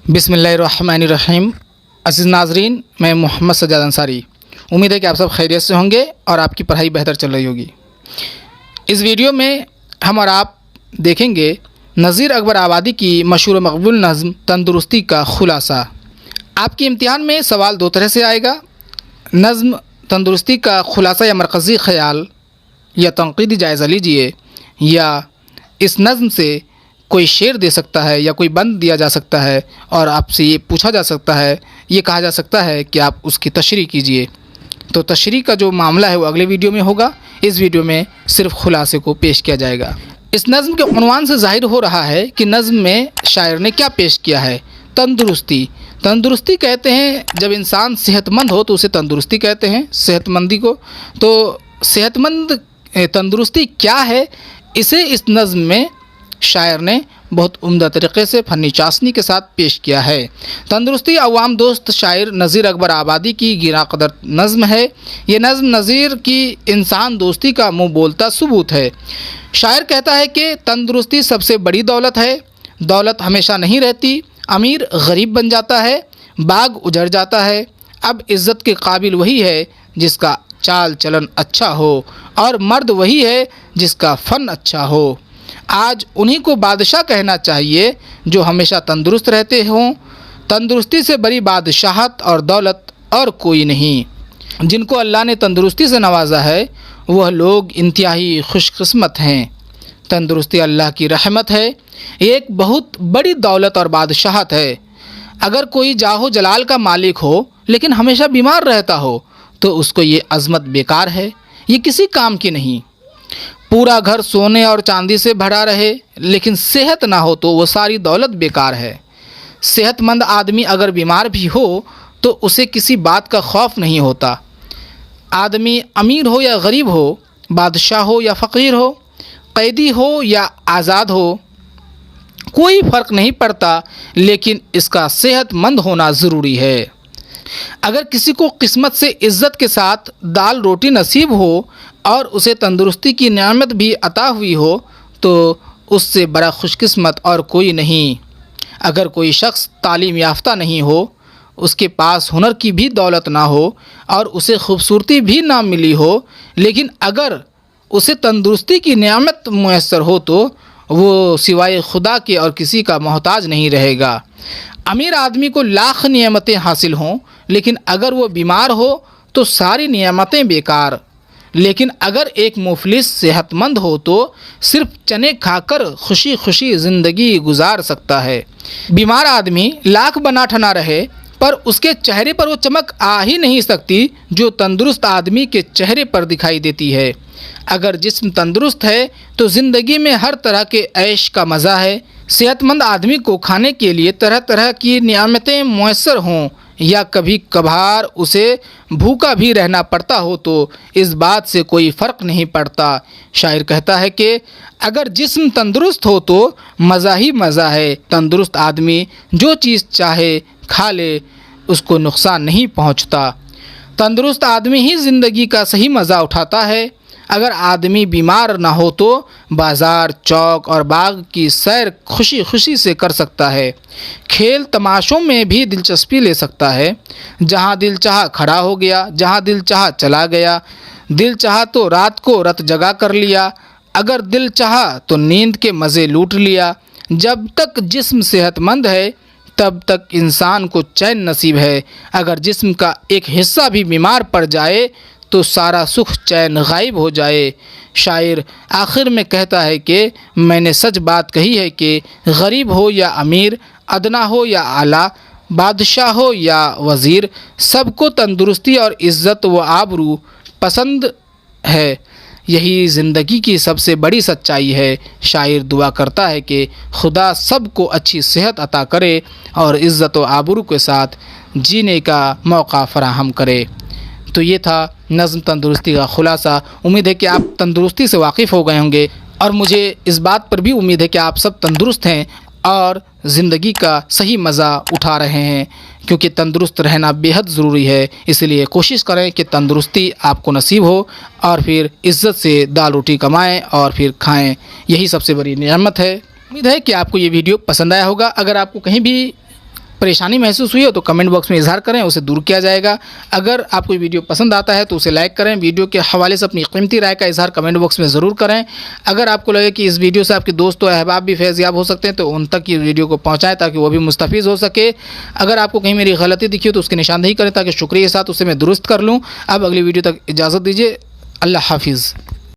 बिस्मिल्लाहिर्रहमानिर्रहीम। अज़ीज़ नाज़रीन, मैं मोहम्मद सज्जाद अंसारी। उम्मीद है कि आप सब खैरियत से होंगे और आपकी पढ़ाई बेहतर चल रही होगी। इस वीडियो में हम और आप देखेंगे नज़ीर अकबर आबादी की मशहूर मकबूल नज़्म तंदुरुस्ती का खुलासा। आपके इम्तिहान में सवाल दो तरह से आएगा। नज़्म तंदुरुस्ती का खुलासा या मरकज़ी ख़याल या तनक़ीदी जायज़ा लीजिए, या इस नज़्म से कोई शेर दे सकता है या कोई बंद दिया जा सकता है और आपसे ये पूछा जा सकता है, ये कहा जा सकता है कि आप उसकी तशरीह कीजिए। तो तशरीह का जो मामला है वो अगले वीडियो में होगा। इस वीडियो में सिर्फ खुलासे को पेश किया जाएगा। इस नज़्म के उन्वान से ज़ाहिर हो रहा है कि नज़्म में शायर ने क्या पेश किया है। तंदुरुस्ती। तंदुरुस्ती कहते हैं जब इंसान सेहतमंद हो तो उसे तंदुरुस्ती कहते हैं, सेहतमंदी को। तो सेहतमंद तंदुरुस्ती क्या है, इसे इस नज़्म में शायर ने बहुत उम्दा तरीक़े से फ़नी चाशनी के साथ पेश किया है। तंदुरुस्ती अवाम दोस्त शायर नज़ीर अकबर आबादी की गिरा कदर नज़्म है। ये नज़्म नज़ीर की इंसान दोस्ती का मुँह बोलता सबूत है। शायर कहता है कि तंदुरुस्ती सबसे बड़ी दौलत है। दौलत हमेशा नहीं रहती। अमीर गरीब बन जाता है, बाग उजड़ जाता है। अब इज़्ज़त के काबिल वही है जिसका चाल चलन अच्छा हो, और मर्द वही है जिसका फ़न अच्छा हो। आज उन्हीं को बादशाह कहना चाहिए जो हमेशा तंदुरुस्त रहते हों। तंदुरुस्ती से बड़ी बादशाहत और दौलत और कोई नहीं। जिनको अल्लाह ने तंदुरुस्ती से नवाजा है वह लोग इंतहाई खुशकिस्मत हैं। तंदुरुस्ती अल्लाह की रहमत है, एक बहुत बड़ी दौलत और बादशाहत है। अगर कोई जाहो जलाल का मालिक हो लेकिन हमेशा बीमार रहता हो तो उसको ये अज़मत बेकार है, ये किसी काम की नहीं। पूरा घर सोने और चांदी से भरा रहे लेकिन सेहत ना हो तो वो सारी दौलत बेकार है। सेहतमंद आदमी अगर बीमार भी हो तो उसे किसी बात का खौफ नहीं होता। आदमी अमीर हो या गरीब हो, बादशाह हो या फ़कीर हो, कैदी हो या आज़ाद हो, कोई फ़र्क नहीं पड़ता, लेकिन इसका सेहतमंद होना ज़रूरी है। अगर किसी को किस्मत से इज़्ज़त के साथ दाल रोटी नसीब हो और उसे तंदुरुस्ती की नेमत भी अता हुई हो तो उससे बड़ा खुशकिस्मत और कोई नहीं। अगर कोई शख्स तालीम याफ्ता नहीं हो, उसके पास हुनर की भी दौलत ना हो और उसे खूबसूरती भी ना मिली हो, लेकिन अगर उसे तंदुरुस्ती की नेमत मुयस्सर हो तो वो सिवाय खुदा के और किसी का मोहताज नहीं रहेगा। अमीर आदमी को लाख नियमतें हासिल हों लेकिन अगर वो बीमार हो तो सारी नियमतें बेकार। लेकिन अगर एक मुफलिस सेहतमंद हो तो सिर्फ चने खाकर खुशी खुशी ज़िंदगी गुजार सकता है। बीमार आदमी लाख बना ठना रहे पर उसके चेहरे पर वो चमक आ ही नहीं सकती जो तंदुरुस्त आदमी के चेहरे पर दिखाई देती है। अगर जिस्म तंदुरुस्त है तो ज़िंदगी में हर तरह के ऐश का मज़ा है। सेहतमंद आदमी को खाने के लिए तरह तरह की नियामतें मुयस्सर हों या कभी कभार उसे भूखा भी रहना पड़ता हो तो इस बात से कोई फ़र्क नहीं पड़ता। शायर कहता है कि अगर जिस्म तंदुरुस्त हो तो मज़ा ही मज़ा है। तंदुरुस्त आदमी जो चीज़ चाहे खा ले, उसको नुकसान नहीं पहुंचता। तंदुरुस्त आदमी ही ज़िंदगी का सही मज़ा उठाता है। अगर आदमी बीमार ना हो तो बाज़ार, चौक और बाग की सैर खुशी खुशी से कर सकता है। खेल तमाशों में भी दिलचस्पी ले सकता है। जहाँ दिल चाहा खड़ा हो गया, जहाँ दिल चाहा चला गया। दिल चाहा तो रात को रत जगा कर लिया, अगर दिल चाहा तो नींद के मज़े लूट लिया। जब तक जिस्म सेहतमंद है तब तक इंसान को चैन नसीब है। अगर जिस्म का एक हिस्सा भी बीमार पड़ जाए तो सारा सुख चैन गायब हो जाए। शायर आखिर में कहता है कि मैंने सच बात कही है कि गरीब हो या अमीर, अदना हो या आला, बादशाह हो या वज़ीर, सबको तंदुरुस्ती और इज़्ज़त व आबरू पसंद है। यही ज़िंदगी की सबसे बड़ी सच्चाई है। शायर दुआ करता है कि खुदा सबको अच्छी सेहत अता करे और इज़्ज़त व आबरू के साथ जीने का मौका फराहम करे। तो ये था नज़्म तंदुरुस्ती का खुलासा। उम्मीद है कि आप तंदुरुस्ती से वाकिफ़ हो गए होंगे और मुझे इस बात पर भी उम्मीद है कि आप सब तंदुरुस्त हैं और ज़िंदगी का सही मज़ा उठा रहे हैं, क्योंकि तंदुरुस्त रहना बेहद ज़रूरी है। इसलिए कोशिश करें कि तंदुरुस्ती आपको नसीब हो और फिर इज़्ज़त से दाल रोटी कमाएं और फिर खाएं। यही सबसे बड़ी नेमत है। उम्मीद है कि आपको ये वीडियो पसंद आया होगा। अगर आपको कहीं भी परेशानी महसूस हुई हो तो कमेंट बॉक्स में इजहार करें, उसे दूर किया जाएगा। अगर आपको वीडियो पसंद आता है तो उसे लाइक करें। वीडियो के हवाले से अपनी कीमती राय का इजहार कमेंट बॉक्स में ज़रूर करें। अगर आपको लगे कि इस वीडियो से आपके दोस्त और अहबाब भी फैज़याब हो सकते हैं तो उन तक ये वीडियो को पहुँचाएँ ताकि वो भी मुस्तफ़ीज़ हो सके। अगर आपको कहीं मेरी गलती दिखी हो तो उसकी निशानदेही करें ताकि शुक्रिया के साथ उसे मैं दुरुस्त कर लूँ। अब अगली वीडियो तक इजाज़त दीजिए। अल्लाह हाफिज़।